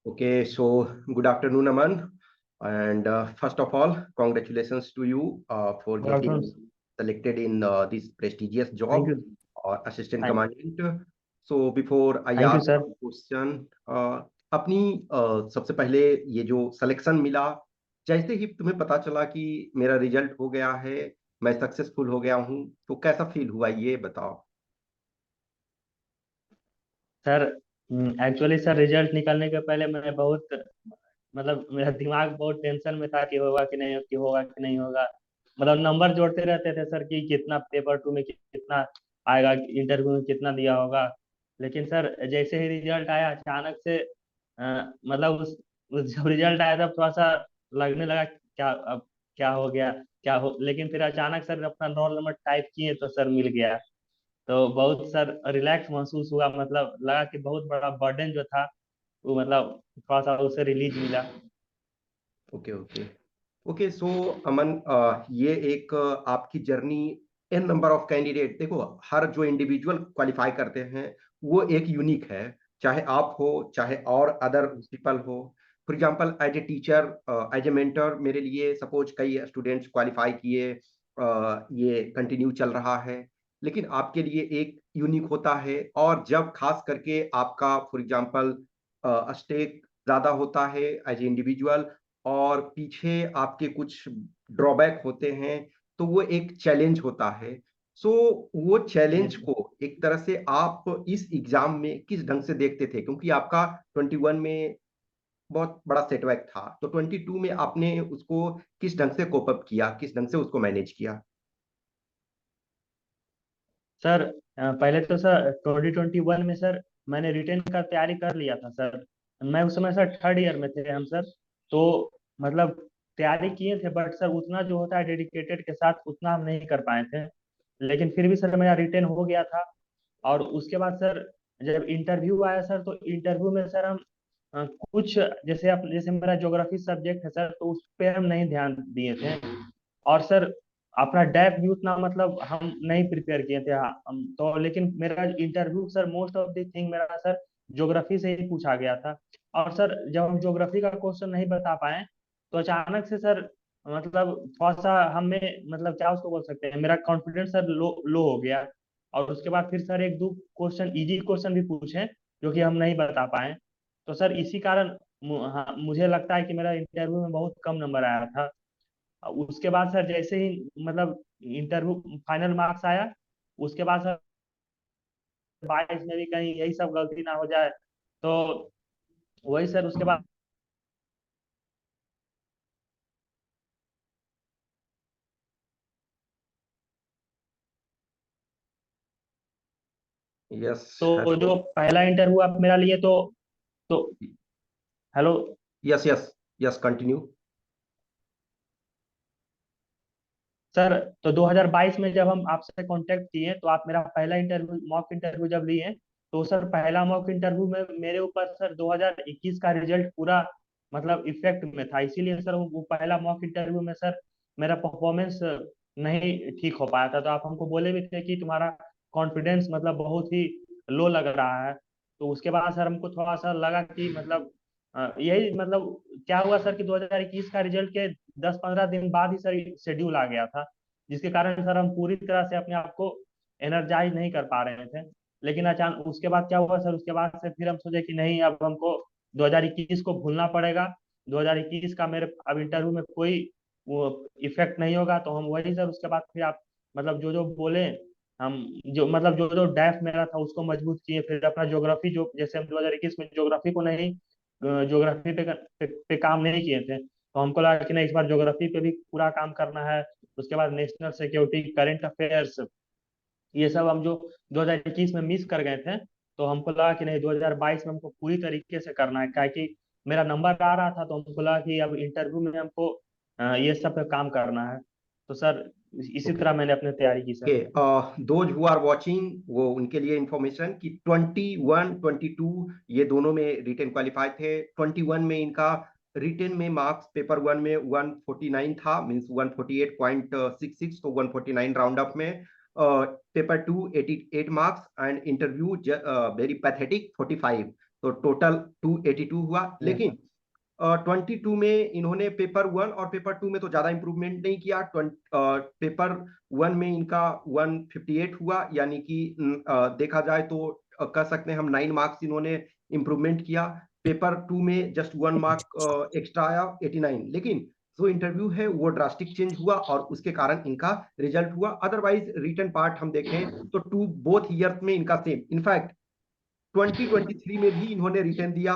Okay, so good afternoon, Aman. And first of all, congratulations to you for Good afternoon. getting selected in this prestigious Thank job you. or assistant Thank, commandant. So before I thank you, ask sir. question, अपनी सबसे पहले ये जो selection मिला, जैसे ही तुम्हें पता चला कि मेरा रिजल्ट हो गया है, मैं सक्सेसफुल हो गया हूँ, तो कैसा फील हुआ ये बताओ। सर एक्चुअली सर रिजल्ट निकलने के पहले मैं बहुत मतलब मेरा दिमाग बहुत टेंशन में था कि होगा कि नहीं, कि होगा कि नहीं होगा। मतलब नंबर जोड़ते रहते थे सर कि कितना पेपर टू में कितना आएगा, इंटरव्यू में कितना दिया होगा। लेकिन सर जैसे ही रिजल्ट आया अचानक से मतलब उस जब रिजल्ट आया तब थोड़ा सा लगने लगा कि क्या अब क्या हो गया, क्या हो। लेकिन फिर अचानक सर अपना रोल नंबर टाइप किए तो सर मिल गया। तो बहुत सर रिलैक्स महसूस हुआ, मतलब लगा कि बहुत बड़ा बर्डन जो था वो मतलब थोड़ा सा उससे रिलीज मिला। Okay okay okay so Aman, ये एक आपकी journey, n number of candidate, देखो हर जो इंडिविजुअल क्वालिफाई करते हैं वो एक यूनिक है। चाहे आप हो, चाहे और अदर पीपल हो। For example as a teacher, as a mentor, मेरे लिए सपोज कई स्टूडेंट्स क्वालिफाई किए, ये कंटिन्यू चल रहा है। लेकिन आपके लिए एक यूनिक होता है, और जब खास करके आपका फॉर एग्जांपल स्टेक ज्यादा होता है एज ए इंडिविजुअल, और पीछे आपके कुछ ड्रॉबैक होते हैं, तो वो एक चैलेंज होता है। सो वो चैलेंज यस को एक तरह से आप इस एग्जाम में किस ढंग से देखते थे, क्योंकि आपका 21 में बहुत बड़ा सेटबैक था, तो 22 में आपने उसको किस ढंग से कोप अप किया, किस ढंग से उसको मैनेज किया। सर, पहले तो सर 2021 में सर मैंने रिटेन का तैयारी कर लिया था सर। मैं उस समय सर थर्ड ईयर में थे हम सर। तो मतलब तैयारी किए थे, बट सर उतना जो होता है डेडिकेटेड के साथ उतना हम नहीं कर पाए थे। लेकिन फिर भी सर मेरा रिटेन हो गया था। और उसके बाद सर जब इंटरव्यू आया सर, तो इंटरव्यू में सर हम कुछ जैसे मेरा ज्योग्राफी सब्जेक्ट है सर, तो उस पे हम नहीं ध्यान दिए थे। और सर अपना डेप भी उतना मतलब हम नहीं प्रिपेयर किए थे। हम तो लेकिन मेरा interview sir most of the thing मेरा सर ज्योग्राफी से ही पूछा गया था। और सर जब हम ज्योग्राफी का क्वेश्चन नहीं बता पाए तो अचानक से सर मतलब थोड़ा सा हमें मतलब क्या उसको बोल सकते हैं, मेरा कॉन्फिडेंस सर लो लो हो गया। और उसके बाद फिर सर एक दो क्वेश्चन इजी क्वेश्चन भी पूछे जो कि हम नहीं बता पाए। तो सर इसी कारण हाँ, मुझे लगता है कि मेरा इंटरव्यू में बहुत कम नंबर आया था। उसके बाद सर जैसे ही मतलब इंटरव्यू फाइनल मार्क्स आया, उसके बाद सर 22 में भी कहीं यही सब गलती ना हो जाए। तो वही सर उसके बाद यस। तो हेलो। जो पहला इंटरव्यू आप मेरा लिए तो hello yes yes. Yes, continue. Sir. तो 2022 में जब हम आपसे कांटेक्ट किए तो आप मेरा पहला इंटरव्यू मॉक इंटरव्यू जब लिए, तो सर पहला मॉक इंटरव्यू में मेरे ऊपर सर 2021 का रिजल्ट पूरा मतलब इफेक्ट में था। इसीलिए सर वो पहला मॉक इंटरव्यू में सर मेरा परफॉर्मेंस नहीं ठीक हो पाया था। तो आप हमको बोले भी थे कि तुम्हारा कॉन्फिडेंस मतलब बहुत ही लो लग रहा है। तो उसके बाद सर हमको थोड़ा सा लगा कि मतलब यही मतलब क्या हुआ सर कि 2021 का रिजल्ट के 10-15 दिन बाद ही सर शेड्यूल आ गया था, जिसके कारण सर हम पूरी तरह से अपने आप को एनर्जाइज नहीं कर पा रहे थे। लेकिन अचानक उसके बाद क्या हुआ सर, उसके बाद से फिर हम सोचे कि नहीं, अब हमको 2021 को भूलना पड़ेगा। 2021 का मेरे अब इंटरव्यू में कोई वो इफेक्ट नहीं होगा। तो हम वही सर उसके बाद फिर आप मतलब जो जो बोले हम जो मतलब जो जो डेफ मेरा था उसको मजबूत किए। फिर अपना ज्योग्राफी जो जैसे हम 2021 में ज्योग्राफी को नहीं ज्योग्राफी पे काम नहीं किए थे, तो हमको लगा कि नहीं, इस बार ज्योग्राफी पे भी पूरा काम करना है। उसके बाद नेशनल सिक्योरिटी, करंट अफेयर्स, ये सब हम जो 2021 में मिस कर गए थे, तो हमको लगा कि नहीं 2022 में हमको पूरी तरीके से करना है। क्या कि मेरा नंबर आ रहा था, तो हमको लगा कि अब इंटरव्यू में हमको ये सब पे काम करना है। तो सर इसी ओके तरह मैंने अपनी तैयारी की sir. Okay, those who are watching, वो उनके लिए इंफॉर्मेशन कि 21 22 ये दोनों में रिटेन क्वालिफाई थे। 21 में इनका रिटेन में मार्क्स पेपर वन में 149 था, मींस 148.66, तो 149 राउंड अप में। Paper two 88 marks, and interview very pathetic 45। तो टोटल 282 हुआ। लेकिन 22 में इन्होंने पेपर 1 और पेपर 2 में तो ज्यादा इंप्रूवमेंट नहीं किया। पेपर 1 में इनका 158 हुआ, यानी कि देखा जाए तो कह सकते हैं हम 9 मार्क्स इन्होंने इंप्रूवमेंट किया। पेपर 2 में जस्ट 1 मार्क एक्स्ट्रा आया, 89। लेकिन जो इंटरव्यू है वो ड्रास्टिक चेंज हुआ और उसके कारण इनका रिजल्ट हुआ। अदरवाइज रिटर्न पार्ट हम देखें तो टू बोथ ईयर्स में इनका सेम। इनफैक्ट 2023 में भी इन्होंने रिटर्न दिया,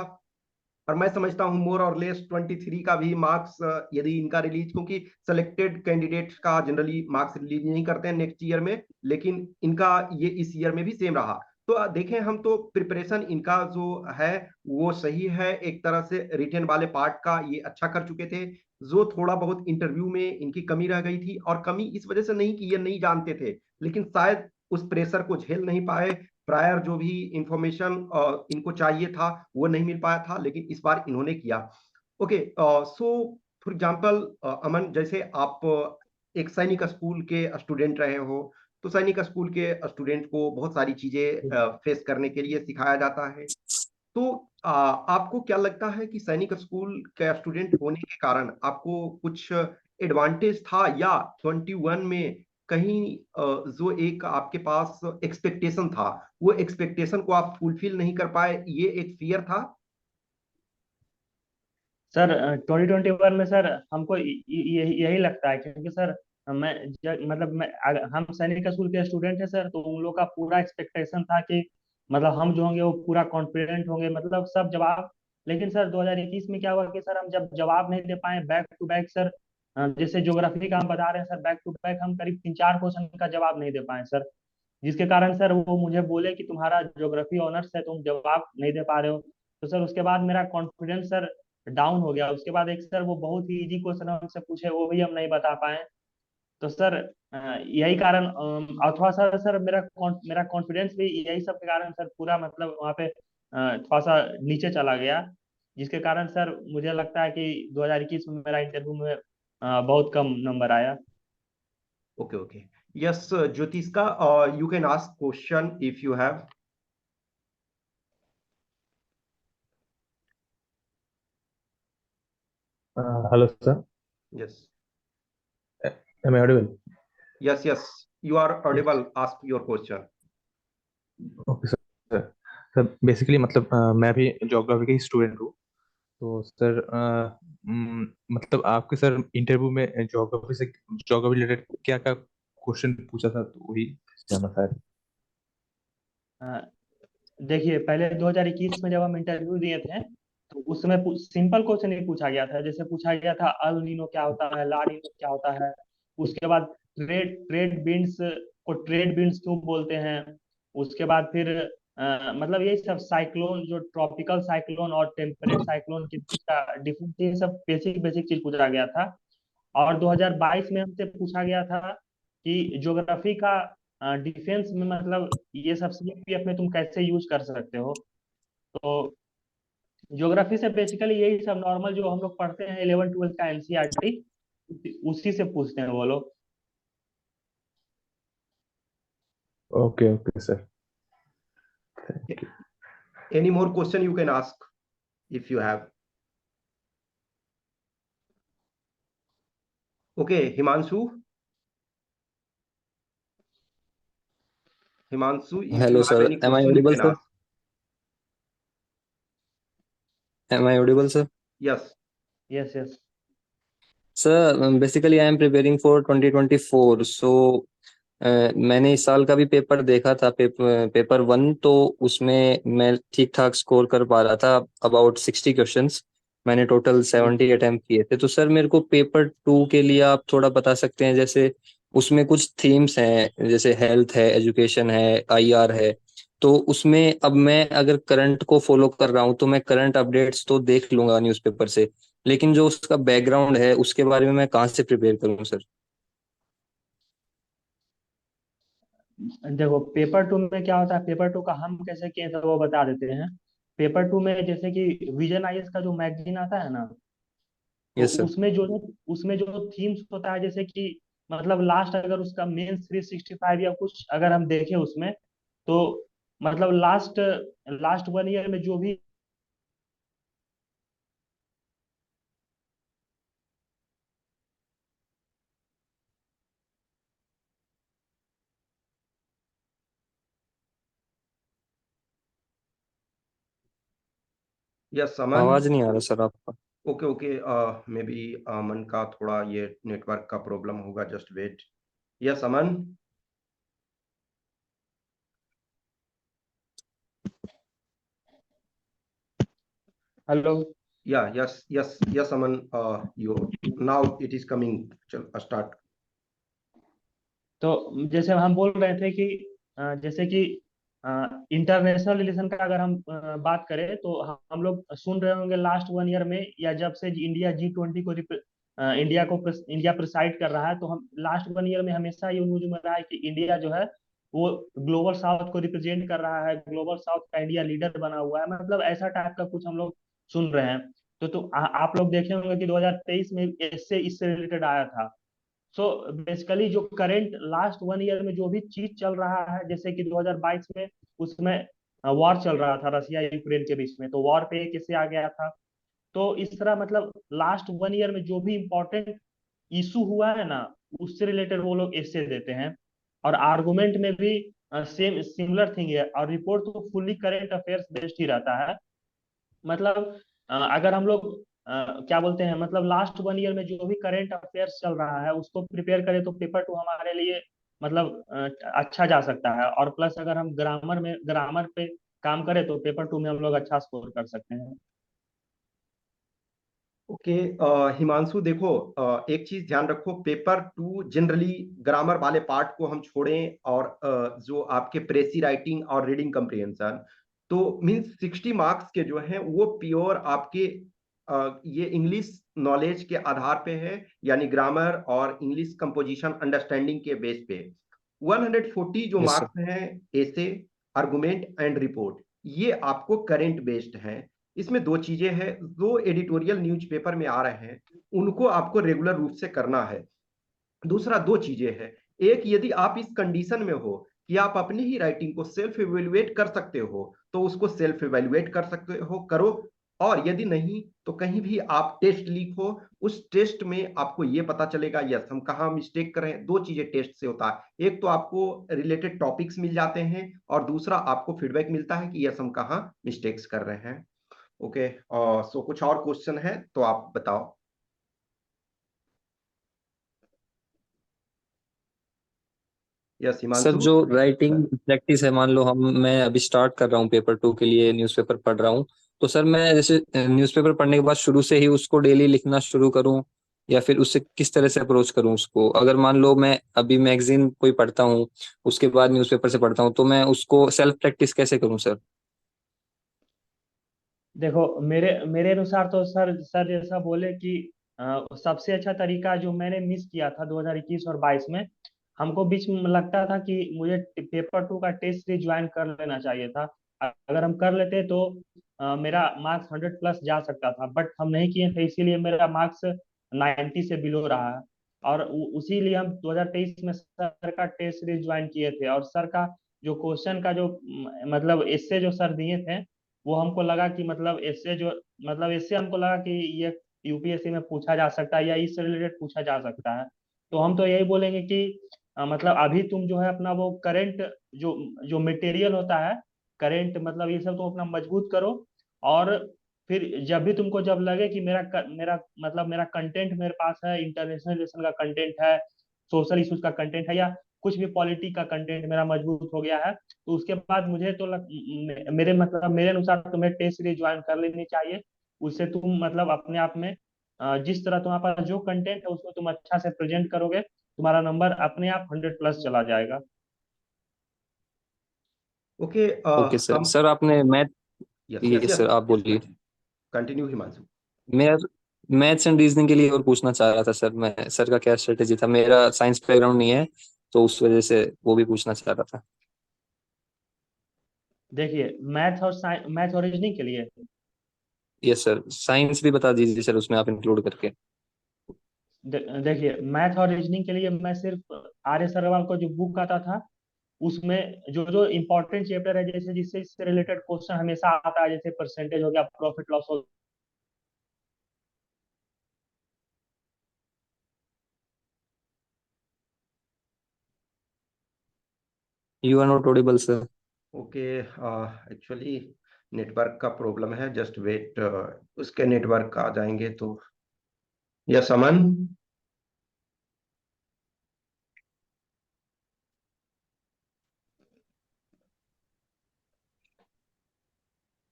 और मैं समझता हूं मोर और लेस 23 का भी मार्क्स यदि इनका रिलीज, क्योंकि सेलेक्टेड कैंडिडेट्स का जनरली मार्क्स रिलीज नहीं करते हैं नेक्स्ट ईयर में, लेकिन इनका ये इस ईयर में भी सेम रहा। तो देखें हम तो प्रिपरेशन इनका जो है वो सही है। एक तरह से रिटर्न वाले पार्ट का ये अच्छा कर चुके थे। जो थोड़ा बहुत इंटरव्यू में इनकी कमी रह गई थी, और कमी इस वजह से नहीं कि ये नहीं जानते थे, लेकिन शायद उस प्रेशर को झेल नहीं पाए। प्रायर जो भी इंफॉर्मेशन इनको चाहिए था वो नहीं मिल पाया था, लेकिन इस बार इन्होंने किया। ओके, सो फॉर एग्जांपल अमन, जैसे आप एक सैनिक स्कूल के स्टूडेंट रहे हो, तो सैनिक स्कूल के स्टूडेंट को बहुत सारी चीजें फेस करने के लिए सिखाया जाता है। तो आपको क्या लगता है कि सैनिक स्कूल का स्टूडेंट होने के कारण आपको कुछ एडवांटेज था, या 21 में कहीं जो एक आपके पास एक्सपेक्टेशन था, वो एक्सपेक्टेशन को आप फुलफिल नहीं कर पाए, ये एक फियर था? सर 2021 में सर हमको यही लगता है, क्योंकि सर मतलब हम सैनिक स्कूल के स्टूडेंट हैं सर, तो उन लोग का पूरा एक्सपेक्टेशन था कि मतलब हम जो होंगे वो पूरा कॉन्फिडेंट होंगे, मतलब सब जवाब। लेकिन सर 2021 में क्या हुआ कि सर हम जब जवाब नहीं दे पाए बैक टू बैक सर, जैसे ज्योग्राफी का हम बता रहे हैं सर, बैक टू बैक हम करीब 3-4 क्वेश्चन का जवाब नहीं दे पाए सर। जिसके कारण सर वो मुझे बोले कि तुम्हारा ज्योग्राफी ऑनर्स है, तुम जवाब नहीं दे पा रहे हो। तो सर उसके बाद मेरा कॉन्फिडेंस सर डाउन हो गया। उसके बाद एक सर वो बहुत ही इजी क्वेश्चन हमसे पूछे, वो भी हम नहीं बता पाए। तो सर यही कारण, अथवा सर मेरा कॉन्फिडेंस भी यही सब के कारण सर पूरा मतलब वहाँ पे थोड़ा सा नीचे चला गया। जिसके कारण सर मुझे लगता है कि 2021 में मेरा इंटरव्यू में बहुत कम नंबर आया। ओके ओके, यस ज्योतिष का, you can ask question if you have. Hello, sir. Yes Am I audible? Yes yes, you are audible, ask your question. Okay, sir. Sir basically मतलब मैं भी ज्योग्राफी का ही student हूँ। तो sir मतलब आपके sir interview में ज्योग्राफी रिलेटेड क्या क्या क्वेश्चन पूछा था, तो वही जानना था। अ, देखिए, पहले 2021 में जब हम इंटरव्यू दिए थे, तो उसमें सिंपल क्वेश्चन ही पूछा गया था। जैसे पूछा गया था अल नीनो क्या होता है, ला नीनो क्या होता है। उसके बाद ट्रेड ट्रेड विंड्स को ट्रेड विंड्स क्यों बोलते हैं। उसके बाद फिर मतलब यही सब साइक्लोन, जो ट्रॉपिकल साइक्लोन और टेम्परेट साइक्लोन के बीच का डिफरेंस, ये सब बेसिक बेसिक चीज पूछा गया था। और 2022 में हमसे पूछा गया था कि ज्योग्राफी का डिफेंस में मतलब ये सब सीपीएफ में तुम कैसे यूज कर सकते हो। तो ज्योग्राफी से बेसिकली यही सब नॉर्मल जो हम लोग पढ़ते हैं 11 12 का एनसीईआरटी, उसी से पूछते हैं वो लोग। Okay okay sir, thank you. Any more question you can ask if you have. Okay, Himanshu, if you Hello, have sir. any Am I question you audible, can sir? ask. Am I audible, sir? Yes. Yes yes. Sir, basically I am preparing for 2024. So, मैंने इस साल का भी paper देखा था, paper 1, तो उसमें मैं ठीक ठाक स्कोर कर पा रहा था, अबाउट 60 क्वेश्चंस। मैंने टोटल 70 अटेम्प्ट किए थे। तो सर मेरे को पेपर 2 के लिए आप थोड़ा बता सकते हैं, जैसे उसमें कुछ थीम्स हैं, जैसे हेल्थ है, एजुकेशन है, आईआर है। तो उसमें अब मैं अगर करंट को फॉलो कर रहा हूँ तो मैं करंट अपडेट्स तो देख लूंगा न्यूज़पेपर से, लेकिन जो उसका बैकग्राउंड है उसके बारे में मैं कहाँ से प्रिपेयर करूँ सर? देखो, पेपर 2 में क्या होता है, पेपर 2 का हम कैसे किए थे वो बता देते हैं। पेपर 2 में जैसे कि विजन आईएएस का जो मैगजीन आता है ना, तो यस सर। उसमें जो थीम्स होता है, जैसे कि मतलब लास्ट अगर उसका मेंस 365 या कुछ अगर हम देखें उसमें, तो मतलब लास्ट लास्ट 1 ईयर में जो भी यस अमन। आवाज नहीं आ रहा सर आपका। ओके ओके, मे बी अमन का थोड़ा ये नेटवर्क का प्रॉब्लम होगा, जस्ट वेट। यस अमन। हेलो। या yes yes yes Aman, you now it is coming, चल स्टार्ट। तो जैसे हम बोल रहे थे कि जैसे कि इंटरनेशनल रिलेशन का अगर हम बात करें तो हम लोग सुन रहे होंगे लास्ट 1 ईयर में, या जब से इंडिया G20 को इंडिया प्रिसाइड कर रहा है, तो हम लास्ट 1 ईयर में हमेशा ये न्यूज में रहा है कि इंडिया जो है वो ग्लोबल साउथ को रिप्रेजेंट कर रहा है, ग्लोबल साउथ का इंडिया लीडर बना हुआ है, मतलब ऐसा टाइप का कुछ हम लोग सुन रहे हैं। तो आप लोग देखे होंगे कि 2023 में इससे रिलेटेड आया था। सो बेसिकली जो करंट लास्ट 1 ईयर में जो भी चीज चल रहा है, जैसे कि 2022 में उसमें वॉर चल रहा था रसिया यूक्रेन के बीच में, तो वॉर पे एक इससे आ गया था। तो इस तरह मतलब लास्ट 1 ईयर में जो भी इम्पोर्टेंट इशू हुआ है ना, उससे रिलेटेड वो लोग ऐसे देते हैं। और आर्गुमेंट में भी सेम सिमिलर थिंग है, और रिपोर्ट तो फुल्ली करंट अफेयर्स बेस्ड ही रहता है। मतलब अगर हम लोग क्या बोलते हैं, मतलब लास्ट 1 ईयर में जो भी करंट अफेयर्स चल रहा है उसको प्रिपेयर करें तो पेपर 2 हमारे लिए मतलब अच्छा जा सकता है। और प्लस अगर हम ग्रामर पे काम करें तो पेपर 2 में हम लोग अच्छा स्कोर कर सकते हैं। ओके, हिमांशु देखो, एक चीज ध्यान रखो, पेपर 2 जनरली ग्रामर वाले पार्ट को हम छोड़ें, और जो आपके प्रेसी राइटिंग और रीडिंग कम्प्रिहेंशन, तो मीन्स 60 मार्क्स के जो हैं वो प्योर आपके ये इंग्लिश नॉलेज के आधार पे है, यानी ग्रामर और इंग्लिश कंपोजिशन अंडरस्टैंडिंग के बेस पे। 140 जो यस सर। मार्क्स हैं एसे, आर्गुमेंट एंड रिपोर्ट, ये आपको करंट बेस्ड हैं। इसमें दो चीजें हैं, जो एडिटोरियल न्यूज़पेपर में आ रहे हैं उनको आपको रेगुलर रूप से करना है। दूसरा, दो चीजें हैं, एक, यदि आप इस कंडीशन में हो कि आप अपनी ही राइटिंग को सेल्फ इवेल्युएट कर सकते हो तो उसको सेल्फ इवेल्युएट कर सकते हो, करो। और यदि नहीं तो कहीं भी आप टेस्ट लिखो, उस टेस्ट में आपको ये पता चलेगा यस हम कहाँ मिस्टेक कर रहे हैं। दो चीजें टेस्ट से होता है, एक तो आपको रिलेटेड टॉपिक्स मिल जाते हैं, और दूसरा आपको फीडबैक मिलता है कि यस हम कहाँ मिस्टेक्स कर रहे हैं। ओके, सो कुछ और क्वेश्चन है तो आप बताओ। Yes sir Himanshu. जो राइटिंग प्रैक्टिस है, मान लो मैं अभी स्टार्ट कर रहा हूँ पेपर 2 के लिए न्यूज़पेपर पढ़ रहा हूँ, तो सर मैं जैसे न्यूज़पेपर पढ़ने के बाद शुरू से ही उसको डेली लिखना शुरू करूँ, या फिर उससे किस तरह से अप्रोच करूँ उसको? अगर मान लो मैं अभी मैगजीन कोई पढ़ता हूँ, उसके बाद न्यूज़पेपर से पढ़ता हूँ, तो मैं उसको सेल्फ प्रैक्टिस कैसे करूँ सर? देखो मेरे मेरे अनुसार तो सर सर जैसा बोले कि सबसे अच्छा तरीका जो मैंने मिस किया था 2021 और 22 में, हमको बीच में लगता था कि मुझे पेपर 2 का टेस्ट सीरीज ज्वाइन कर लेना चाहिए था। अगर हम कर लेते तो मेरा मार्क्स 100+ जा सकता था, बट हम नहीं किए थे, इसीलिए मेरा मार्क्स 90 से बिलो रहा है। और उसीलिए हम 2023 में सर का टेस्ट सीरीज ज्वाइन किए थे, और सर का जो क्वेश्चन का जो मतलब इससे जो सर दिए थे, वो हमको लगा कि मतलब इससे हमको लगा कि ये यूपीएससी में पूछा जा सकता है या इससे रिलेटेड पूछा जा सकता है। तो हम तो यही बोलेंगे कि मतलब अभी तुम जो है अपना वो करंट जो जो मटेरियल होता है, करंट मतलब ये सब तुम अपना मजबूत करो। और फिर जब भी तुमको जब लगे कि मेरा कंटेंट मेरे पास है, इंटरनेशनल रिलेशन का कंटेंट है, सोशल इश्यूज का कंटेंट है, या कुछ भी पॉलिटी का कंटेंट मेरा मजबूत हो गया है, तो उसके बाद मुझे तो मेरे अनुसार तुम्हें टेस्ट सीरीज ज्वाइन कर लेनी चाहिए। उससे तुम मतलब अपने आप में जिस तरह तुम्हारे पास जो कंटेंट है उसको तुम अच्छा से प्रेजेंट करोगे, तुम्हारा नंबर अपने आप 100+ चला जाएगा। Okay, okay sir. हम, सर आपने मैथ, यस ये यस यस सर आप यस, बोलिए। कंटिन्यू हिमांशु। मैं मैथ्स एंड रीजनिंग के लिए और पूछना चाह रहा था सर, मैं सर का क्या स्ट्रेटेजी था, मेरा साइंस बैकग्राउंड नहीं है, तो उस वजह से वो भी पूछना चाह रहा था। देखिए मैथ और रीजनिंग के लिए यस सर, साइंस भी बता दीजिए सर उसमें आप इंक्लूड करके। देखिए मैथ और रीजनिंग के लिए मैं सिर्फ आर्य सरवाल का जो बुक आता था उसमें जो जो इम्पोर्टेंट चैप्टर है, जैसे जिससे इससे रिलेटेड क्वेश्चन हमेशा आता है, जैसे परसेंटेज हो गया, प्रॉफिट लॉस हो you are not audible sir. Okay, actually network का प्रॉब्लम है, जस्ट वेट, उसके नेटवर्क आ जाएंगे तो। यस अमन।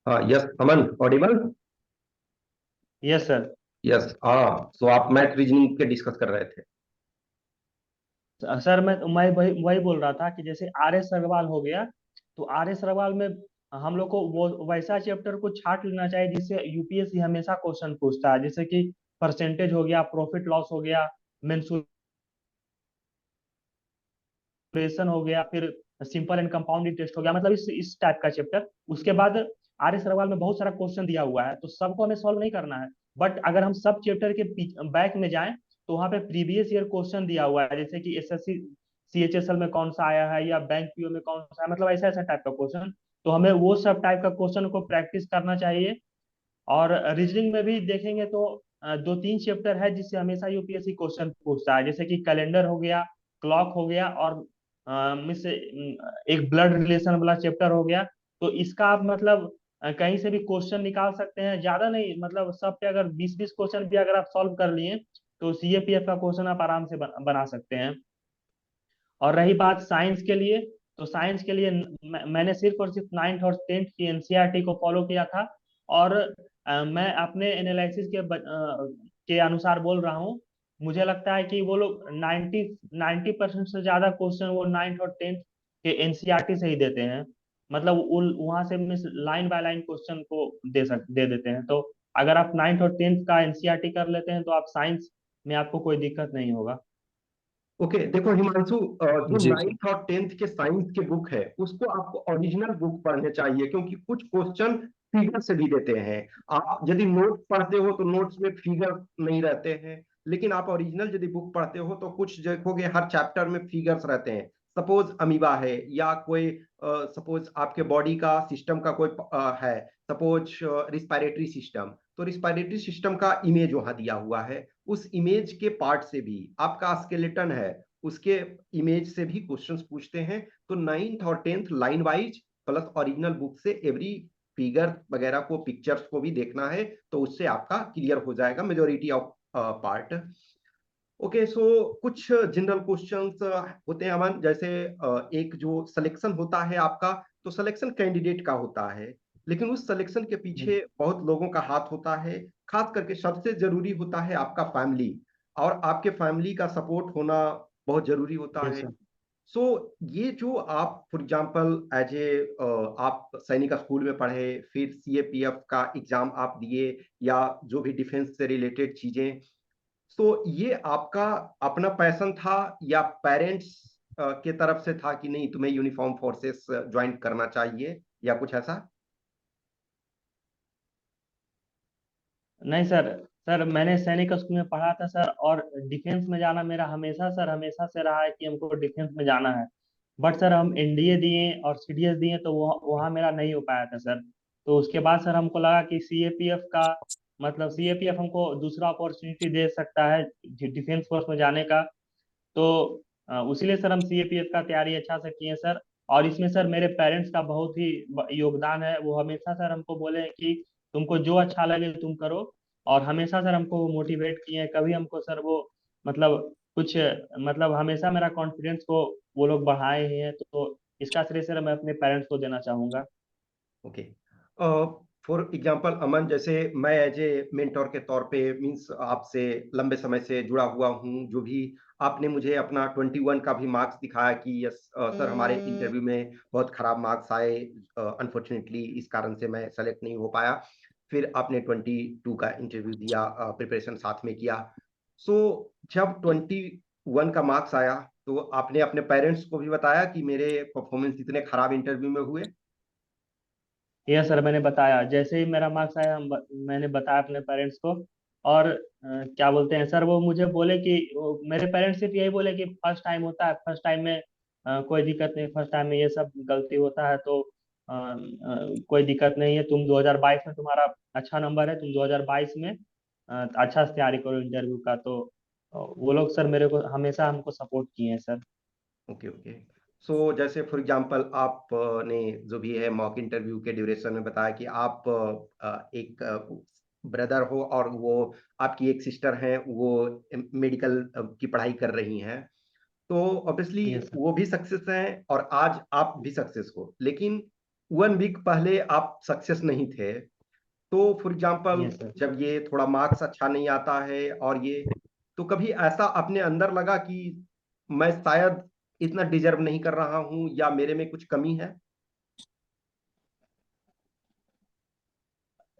हाँ yes Aman, audible. Yes sir. Yes, हाँ, तो आप मैथ रीजनिंग के डिस्कस कर रहे थे। सर मैं वही वही बोल रहा था कि जैसे आर एस अग्रवाल हो गया, तो आर एस अग्रवाल में हम लोग को वो वैसा चैप्टर को छाट लेना चाहिए जिससे यूपीएससी हमेशा क्वेश्चन पूछता है, जैसे कि परसेंटेज हो गया, प्रॉफिट लॉस हो गया, मेंसुरेशन हो गया, फिर सिंपल एंड कंपाउंड इंटरेस्ट हो गया, मतलब इस टाइप का चैप्टर। उसके बाद आर एस अग्रवाल में बहुत सारा क्वेश्चन दिया हुआ है, तो सबको हमें सॉल्व नहीं करना है। बट अगर हम सब चैप्टर के बैक में जाएं तो वहाँ पे प्रीवियस ईयर क्वेश्चन दिया हुआ है, जैसे कि एसएससी सीएचएसएल में कौन सा आया है या बैंक पीओ में कौन सा है, मतलब ऐसा ऐसा टाइप का क्वेश्चन। तो हमें वो सब टाइप का क्वेश्चन को प्रैक्टिस करना चाहिए। और रीजनिंग में भी देखेंगे तो दो तीन चैप्टर है जिससे हमेशा यूपीएससी क्वेश्चन पूछता है, जैसे कि कैलेंडर हो गया, क्लॉक हो गया, और मिस एक ब्लड रिलेशन वाला चैप्टर हो गया। तो इसका आप मतलब कहीं से भी क्वेश्चन निकाल सकते हैं, ज्यादा नहीं, मतलब सब पे अगर 20-20 क्वेश्चन भी अगर आप सॉल्व कर लिए तो सीएपीएफ का क्वेश्चन आप आराम से बना सकते हैं। और रही बात साइंस के लिए, तो साइंस के लिए मैंने सिर्फ और सिर्फ 9th और 10th की एनसीईआरटी को फॉलो किया था। और मैं अपने एनालिसिस के अनुसार बोल रहा हूँ। मुझे लगता है कि वो लोग 90% से ज्यादा क्वेश्चन वो 9th और 10th के एनसीईआरटी से ही देते हैं। मतलब वहां से miss line by line question को दे देते हैं। तो अगर आप 9th और 10th का एनसीईआरटी कर लेते हैं तो आप साइंस में आपको कोई दिक्कत नहीं होगा। ओके, देखो हिमांशु, जो जी जी। 9th और 10th के साइंस के बुक है उसको आपको ओरिजिनल बुक पढ़ने चाहिए, क्योंकि कुछ क्वेश्चन फिगर से भी देते हैं। आप यदि नोट पढ़ते हो तो नोट्स में फिगर नहीं रहते हैं, लेकिन आप ओरिजिनल यदि बुक पढ़ते हो तो कुछ देखोगे हर चैप्टर में फिगर्स रहते हैं। सपोज अमीबा है, या कोई सपोज आपके बॉडी का सिस्टम का कोई है, सपोज रिस्पायरेटरी सिस्टम, तो रिस्पायरेटरी सिस्टम का इमेज वहां दिया हुआ है। उस इमेज के पार्ट से भी आपका स्केलेटन है, उसके इमेज से भी क्वेश्चंस पूछते हैं। तो 9th और 10th line wise plus original book से एवरी फिगर वगैरह को, पिक्चर्स को भी देखना है, तो उससे आपका क्लियर हो जाएगा मेजोरिटी ऑफ पार्ट। ओके, सो कुछ जनरल क्वेश्चंस होते हैं अमन, जैसे एक जो सिलेक्शन होता है आपका, तो सिलेक्शन कैंडिडेट का होता है, लेकिन उस सिलेक्शन के पीछे बहुत लोगों का हाथ होता है। खास करके सबसे जरूरी होता है आपका फैमिली, और आपके फैमिली का सपोर्ट होना बहुत जरूरी होता यस है। सर। सो ये जो आप फॉर एग्जांपल एज ए आप सैनिक स्कूल में पढ़े, फिर सीएपीएफ का एग्जाम आप दिए, या जो भी डिफेंस से रिलेटेड चीजें, तो ये आपका अपना पैशन था या पेरेंट्स के तरफ से था कि नहीं तुम्हें यूनिफॉर्म फोर्सेस ज्वाइन करना चाहिए, या कुछ ऐसा? नहीं सर। सर मैंने सैनिक स्कूल में पढ़ा था सर, और डिफेंस में जाना मेरा हमेशा सर हमेशा से रहा है कि हमको डिफेंस में जाना है। बट सर हम एनडीए दिए और सीडीएस दिए तो वहाँ मेरा नहीं हो पाया था सर। तो उसके बाद सर हमको लगा कि सीएपीएफ का मतलब सीएपीएफ हमको दूसरा अपॉर्चुनिटी दे सकता है डिफेंस फोर्स में जाने का। तो उसीलिए सर हम सीएपीएफ का तैयारी अच्छा से किए सर। और इसमें सर मेरे पेरेंट्स का बहुत ही योगदान है। वो हमेशा सर हमको बोले हैं कि तुमको जो अच्छा लगे तुम करो। और हमेशा सर हमको मोटिवेट किए हैं, कभी हमको सर वो मतलब कुछ मतलब हमेशा मेरा कॉन्फिडेंस को वो लोग बढ़ाए ही हैं। तो इसका श्रेय सर मैं अपने पेरेंट्स को देना चाहूंगा। ओके, फॉर एग्जांपल अमन, जैसे मैं एज ए मेंटोर के तौर पे मींस आपसे लंबे समय से जुड़ा हुआ हूं, जो भी आपने मुझे अपना 21 का भी मार्क्स दिखाया कि यस सर हमारे इंटरव्यू में बहुत खराब मार्क्स आए, अनफॉर्चुनेटली इस कारण से मैं सेलेक्ट नहीं हो पाया। फिर आपने 22 का इंटरव्यू दिया, प्रिपरेशन साथ में किया। सो जब 21 का मार्क्स आया तो आपने अपने पेरेंट्स को भी बताया कि मेरे परफॉर्मेंस इतने खराब इंटरव्यू में हुए? यह सर मैंने बताया, जैसे ही मेरा मार्क्स आया मैंने बताया अपने पेरेंट्स को। और क्या बोलते हैं सर, वो मुझे बोले कि मेरे पेरेंट्स सिर्फ यही बोले कि फर्स्ट टाइम होता है, फर्स्ट टाइम में कोई दिक्कत नहीं, फर्स्ट टाइम में ये सब गलती होता है, तो कोई दिक्कत नहीं है। तुम 2022 में तुम्हारा अच्छा नंबर है, तुम 2022 में अच्छा से तैयारी करो इंटरव्यू का। तो वो लोग सर मेरे को हमेशा हमको सपोर्ट किए हैं सर। ओके ओके, सो जैसे फॉर एग्जांपल आपने जो भी है मॉक इंटरव्यू के ड्यूरेशन में बताया कि आप एक ब्रदर हो और वो आपकी एक सिस्टर हैं, वो मेडिकल की पढ़ाई कर रही हैं, तो ऑब्वियसली यस सर। वो भी सक्सेस हैं और आज आप भी सक्सेस हो, लेकिन 1 वीक पहले आप सक्सेस नहीं थे। तो फॉर एग्जांपल यस सर। जब ये थोड़ा मार्क्स अच्छा नहीं आता है और ये, तो कभी ऐसा अपने अंदर लगा कि मैं शायद इतना डिजर्व नहीं कर रहा हूं या मेरे में कुछ कमी है?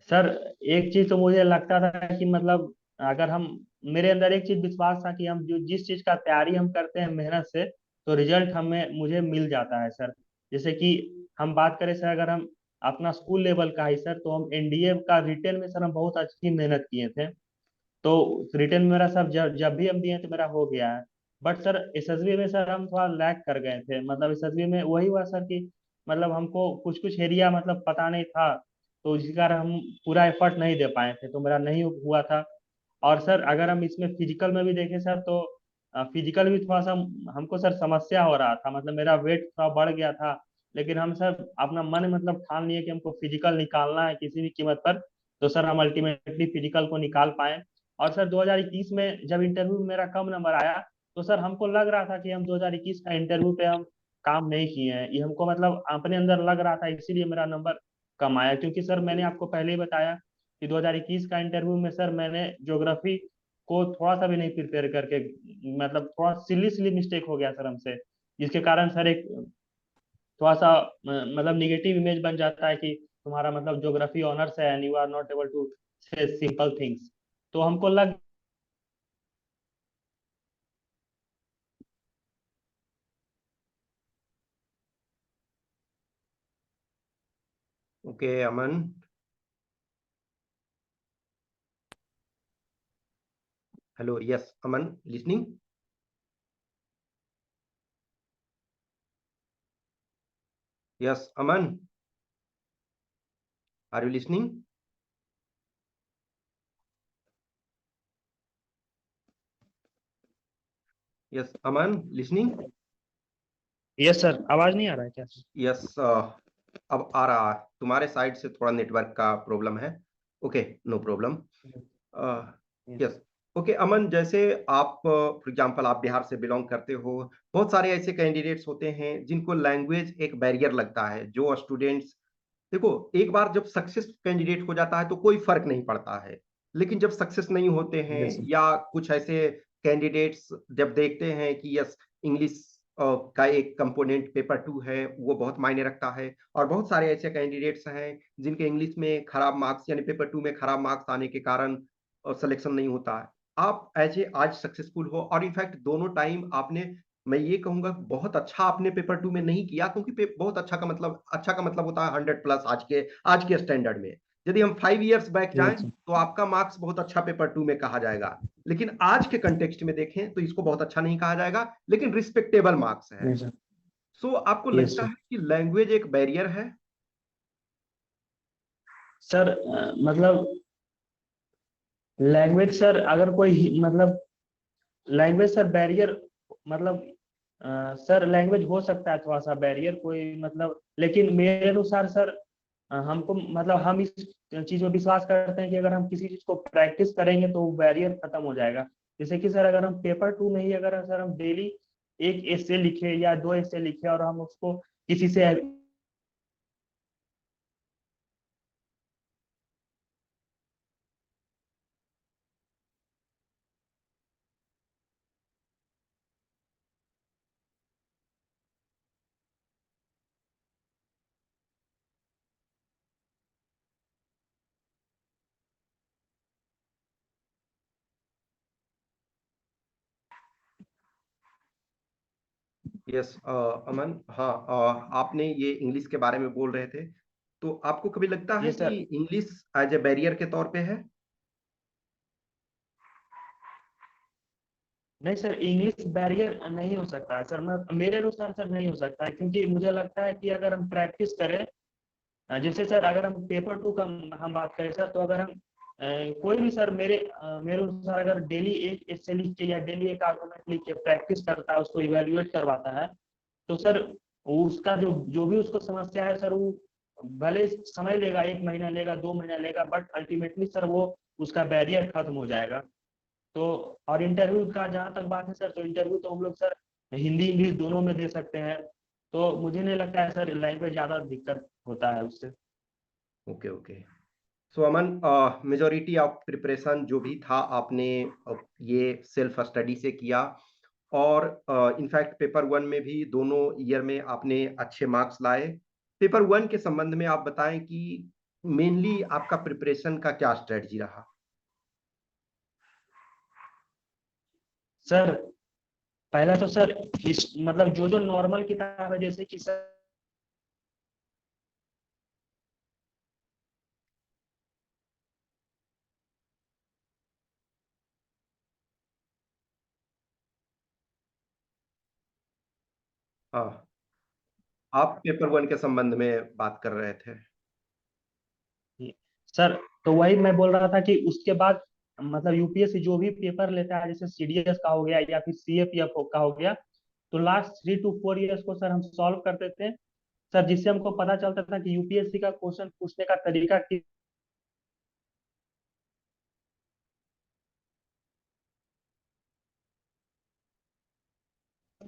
सर एक चीज तो मुझे लगता था कि मतलब अगर हम, मेरे अंदर एक चीज विश्वास था कि हम जो जिस चीज का तैयारी हम करते हैं मेहनत से, तो रिजल्ट हमें मुझे मिल जाता है सर। जैसे कि हम बात करें सर, अगर हम अपना स्कूल लेवल का ही सर, तो हम एनडीए का रिटेन में सर हम बहुत अच्छी मेहनत किए थे। तो रिटर्न मेरा सब जब जब भी हम दिए तो मेरा हो गया है। बट सर एसएसबी में सर हम थोड़ा लैग कर गए थे। मतलब एसएसबी में वही हुआ सर कि मतलब हमको कुछ कुछ एरिया मतलब पता नहीं था, तो इसी कारण हम पूरा एफर्ट नहीं दे पाए थे, तो मेरा नहीं हुआ था। और सर अगर हम इसमें फिजिकल में भी देखें सर, तो फिजिकल भी थोड़ा सा हमको सर समस्या हो रहा था। मतलब मेरा वेट थोड़ा बढ़ गया था, लेकिन हम सर अपना मन मतलब ठान लिए कि हमको फिजिकल निकालना है किसी भी कीमत पर। तो सर हम अल्टीमेटली फिजिकल को निकाल पाए। और सर 2021 में जब इंटरव्यू में मेरा कम नंबर आया, तो सर हमको लग रहा था कि हम 2021 का इंटरव्यू पे हम काम नहीं किए हैं, ये हमको मतलब अपने अंदर लग रहा था, इसीलिए मेरा नंबर कम आया। क्योंकि सर मैंने आपको पहले ही बताया कि 2021 का इंटरव्यू में सर मैंने ज्योग्राफी को थोड़ा सा भी नहीं प्रिपेयर करके, मतलब थोड़ा सिली सिली मिस्टेक हो गया सर हमसे, जिसके कारण सर एक थोड़ा सा मतलब निगेटिव इमेज बन जाता है कि तुम्हारा मतलब ज्योग्राफी ऑनर्स है and you are not able to say simple things. तो हमको लग। Okay Aman, hello, yes Aman, listening. Yes Aman, are you listening? Yes Aman, listening. Yes sir, आवाज नहीं आ रहा है क्या? यस, अब आ रहा है। तुम्हारे साइड से थोड़ा नेटवर्क का प्रॉब्लम है। Okay, no problem. Yes, okay Aman, जैसे आप फॉर एग्जांपल आप बिहार से बिलोंग करते हो, बहुत सारे ऐसे कैंडिडेट्स होते हैं जिनको लैंग्वेज एक बैरियर लगता है। जो स्टूडेंट्स, देखो, एक बार जब सक्सेस कैंडिडेट हो जाता है तो कोई फर्क नहीं पड़ता है, लेकिन जब सक्सेस नहीं होते हैं यस सर। या कुछ ऐसे कैंडिडेट्स जब देखते हैं कि यस, इंग्लिश का एक कंपोनेंट पेपर 2 है, वो बहुत मायने रखता है, और बहुत सारे ऐसे कैंडिडेट्स हैं जिनके इंग्लिश में खराब मार्क्स यानी पेपर 2 में खराब मार्क्स आने के कारण सिलेक्शन नहीं होता है। आप एज ए आज सक्सेसफुल हो, और इनफैक्ट दोनों टाइम आपने, मैं ये कहूंगा बहुत अच्छा आपने पेपर 2 में नहीं किया, क्योंकि बहुत अच्छा का मतलब होता है 100+ आज के स्टैंडर्ड में। यदि हम 5 इयर्स बैक जाएं यस सर। तो आपका मार्क्स बहुत अच्छा पेपर 2 में कहा जाएगा, लेकिन आज के कंटेक्स्ट में देखें तो इसको बहुत अच्छा नहीं कहा जाएगा, लेकिन रिस्पेक्टेबल मार्क्स है। Yes sir. सो आपको यस लगता सर। है कि लैंग्वेज एक बैरियर है? सर मतलब लैंग्वेज सर अगर कोई मतलब लैंग्वेज सर बैरियर, मतलब सर लैंग्वेज हो सकता है थोड़ा सा बैरियर कोई मतलब, लेकिन मेरे अनुसार सर हमको मतलब हम इस चीज में विश्वास करते हैं कि अगर हम किसी चीज को प्रैक्टिस करेंगे तो बैरियर खत्म हो जाएगा। जैसे कि सर अगर हम पेपर 2 में ही अगर सर हम डेली एक एसे लिखे या 2 एसे लिखे और हम उसको किसी से। यस अमन, हाँ, आपने ये इंग्लिश के बारे में बोल रहे थे, तो आपको कभी लगता है ये कि sir English as a barrier के तौर पे है? नहीं सर, इंग्लिश बैरियर नहीं हो सकता है सर। मैं मेरे अनुसार सर नहीं हो सकता है, क्योंकि मुझे लगता है कि अगर हम प्रैक्टिस करें, जैसे सर अगर हम पेपर 2 का हम बात करें सर, तो अगर हम कोई भी सर मेरे अनुसार अगर डेली एक एसे लिख के या डेली एक आर्गुमेंट लिख के प्रैक्टिस करता है, उसको इवेल्युएट करवाता है, तो सर उसका जो जो भी उसको समस्या है सर, वो भले समय लेगा, 1 महीना लेगा, 2 महीना लेगा, बट अल्टीमेटली सर वो उसका बैरियर खत्म हो जाएगा। तो और इंटरव्यू का जहाँ तक बात है सर, तो इंटरव्यू तो हम लोग सर हिंदी इंग्लिश दोनों में दे सकते हैं, तो मुझे नहीं लगता है सर लैंग्वेज ज्यादा दिक्कत होता है उससे। Okay okay. So Aman, majority of preparation जो भी था आपने ये सेल्फ स्टडी से किया, और इनफैक्ट पेपर वन में भी दोनों ईयर में आपने अच्छे मार्क्स लाए। पेपर वन के संबंध में आप बताएं कि मेनली आपका प्रिपरेशन का क्या स्ट्रेटजी रहा? सर पहला तो सर मतलब जो जो नॉर्मल किताब है, जैसे कि सर हाँ, आप पेपर वन के संबंध में बात कर रहे थे। सर तो वही मैं बोल रहा था कि उसके बाद मतलब यूपीएससी जो भी पेपर लेता है, जैसे सीडीएस का हो गया या फिर सीएपीएफ का हो गया, तो लास्ट 3 to 4 years को सर हम सॉल्व करते थे सर, जिससे हमको पता चलता था कि यूपीएससी का क्वेश्चन पूछने का तरीका किस।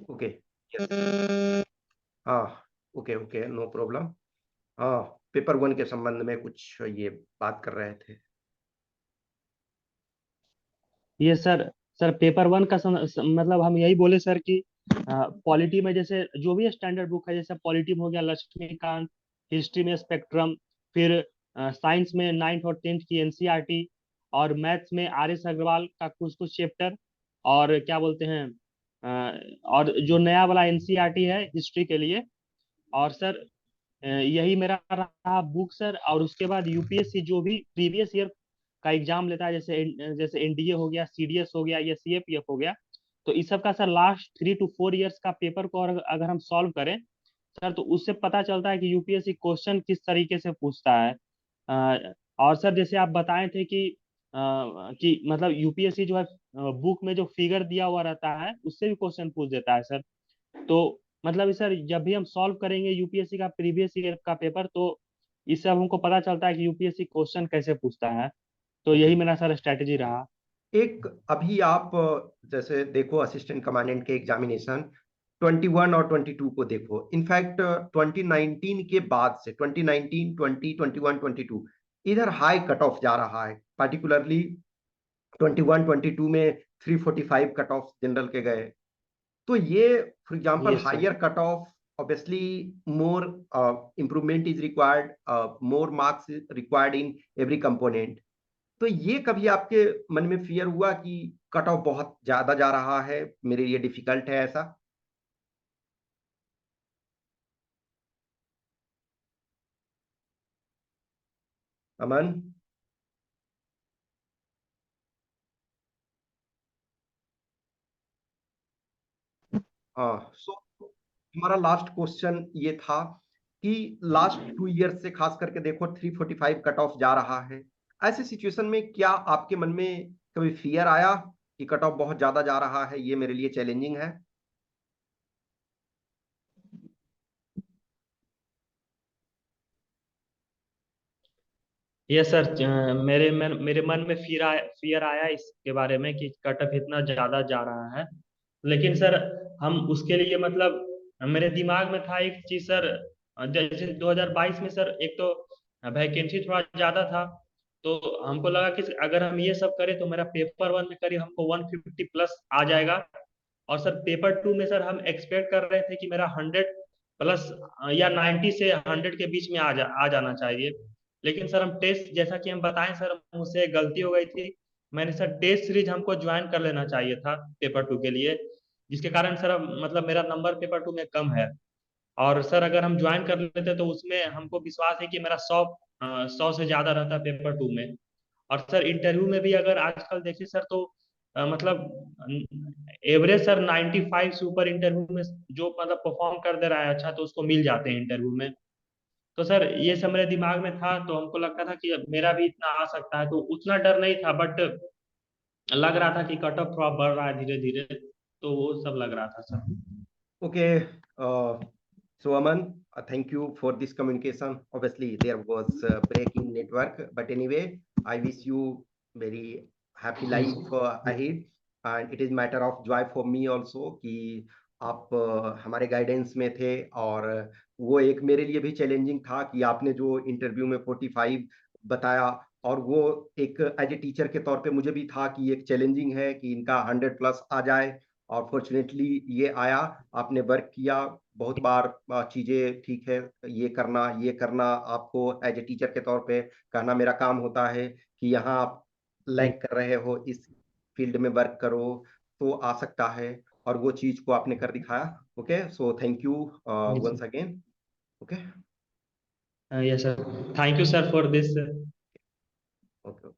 ओके, यस, हाँ, ओके ओके, नो प्रॉब्लम। हाँ, पेपर वन के संबंध में कुछ ये बात कर रहे थे। ये सर पेपर वन का मतलब हम यही बोले सर कि पॉलिटी में जैसे जो भी स्टैंडर्ड बुक है, जैसे पॉलिटी में हो गया लक्ष्मीकांत, हिस्ट्री में स्पेक्ट्रम, फिर साइंस में 9th और 10th की एनसीईआरटी, और मैथ्स में आर एस अग्रवाल का कुछ कुछ चैप्टर, और क्या बोलते हैं और जो नया वाला एनसीईआरटी है हिस्ट्री के लिए। और सर यही मेरा रहा बुक सर। और उसके बाद यूपीएससी जो भी प्रीवियस ईयर का एग्जाम लेता है, जैसे एनडीए हो गया, सीडीएस हो गया या सीएपीएफ हो गया, तो इस सब का सर लास्ट 3 to 4 years का पेपर को अगर हम सॉल्व करें सर, तो उससे पता चलता है कि यूपीएससी क्वेश्चन किस तरीके से पूछता है। और सर जैसे आप बताए थे कि मतलब यूपीएससी जो है बुक में जो फिगर दिया हुआ रहता है उससे भी क्वेश्चन पूछ देता है सर। तो मतलब सर जब भी हम सॉल्व करेंगे यूपीएससी का प्रीवियस ईयर का पेपर, तो इससे अब हमको पता चलता है कि यूपीएससी क्वेश्चन कैसे पूछता है। तो ओके, यही मेरा सर स्ट्रैटेजी रहा। एक अभी आप जैसे देखो असिस्टेंट कमांडेंट के एग्जामिनेशन 21 और 22 को देखो, इनफैक्ट 2019 के बाद से 2019, 20, 21, 22 इधर हाई कट ऑफ जा रहा है, पर्टिकुलरली 21, 22 में 345 कट ऑफ जनरल के गए। तो ये for example yes sir. Higher cut off, obviously more improvement is required, more marks is required in every component। तो ये कभी आपके मन में फियर हुआ कि कट ऑफ बहुत ज्यादा जा रहा है, मेरे लिए डिफिकल्ट है ऐसा? अमन, हाँ, सो हमारा लास्ट क्वेश्चन ये था कि लास्ट 2 ईयर से खास करके देखो 345 कट ऑफ जा रहा है। ऐसे सिचुएशन में क्या आपके मन में कभी फियर आया कि कट ऑफ बहुत ज्यादा जा रहा है, ये मेरे लिए चैलेंजिंग है? यस सर, मेरे मन में फियर आया इसके बारे में कि कट ऑफ इतना ज्यादा जा रहा है। लेकिन सर हम उसके लिए मतलब मेरे दिमाग में था एक चीज सर, जैसे 2022 में सर एक तो वैकेंसी थोड़ा ज्यादा था, तो हमको लगा कि अगर हम ये सब करें तो मेरा पेपर वन में करीब हमको 150 प्लस आ जाएगा। और सर पेपर टू में सर हम एक्सपेक्ट कर रहे थे कि मेरा 100 प्लस या 90 से 100 के बीच में आ जाना चाहिए। लेकिन सर हम टेस्ट, जैसा कि हम बताएं सर, मुझसे गलती हो गई थी। मैंने सर टेस्ट सीरीज हमको ज्वाइन कर लेना चाहिए था पेपर टू के लिए, जिसके कारण सर मतलब मेरा नंबर पेपर टू में कम है। और सर अगर हम ज्वाइन कर लेते तो उसमें हमको विश्वास है कि मेरा 100 से ज्यादा रहता पेपर टू में। और सर इंटरव्यू में भी अगर आजकल देखिए सर, तो मतलब एवरेज सर 95 से ऊपर इंटरव्यू में जो मतलब परफॉर्म कर दे रहा है अच्छा, तो उसको मिल जाते हैं इंटरव्यू में। तो सर ये सब मेरे दिमाग में था, तो हमको लगता था कि मेरा भी इतना आ सकता है, तो उतना डर नहीं था, बट लग रहा था कि कट ऑफ थोड़ा बढ़ रहा है धीरे धीरे, तो वो सब लग रहा था sir. Okay, so Aman, thank you for this communication. Obviously, there was a break in network, but anyway, I wish you very happy life ahead. And it is matter of joy for me also कि आप हमारे guidance में थे, और वो एक मेरे लिए भी चैलेंजिंग था कि आपने जो इंटरव्यू में 45 बताया, और वो एक एज ए टीचर के तौर पे मुझे भी था कि एक चैलेंजिंग है कि इनका 100 प्लस आ जाए, और फॉर्चुनेटली ये आया। आपने वर्क किया बहुत बार, चीजें ठीक है, ये करना आपको एज ए टीचर के तौर पे कहना मेरा काम होता है कि यहाँ आप लैग कर रहे हो, इस फील्ड में वर्क करो तो आ सकता है, और वो चीज को आपने कर दिखाया। Okay, so thank you once again. Okay yes sir, thank you sir for this okay.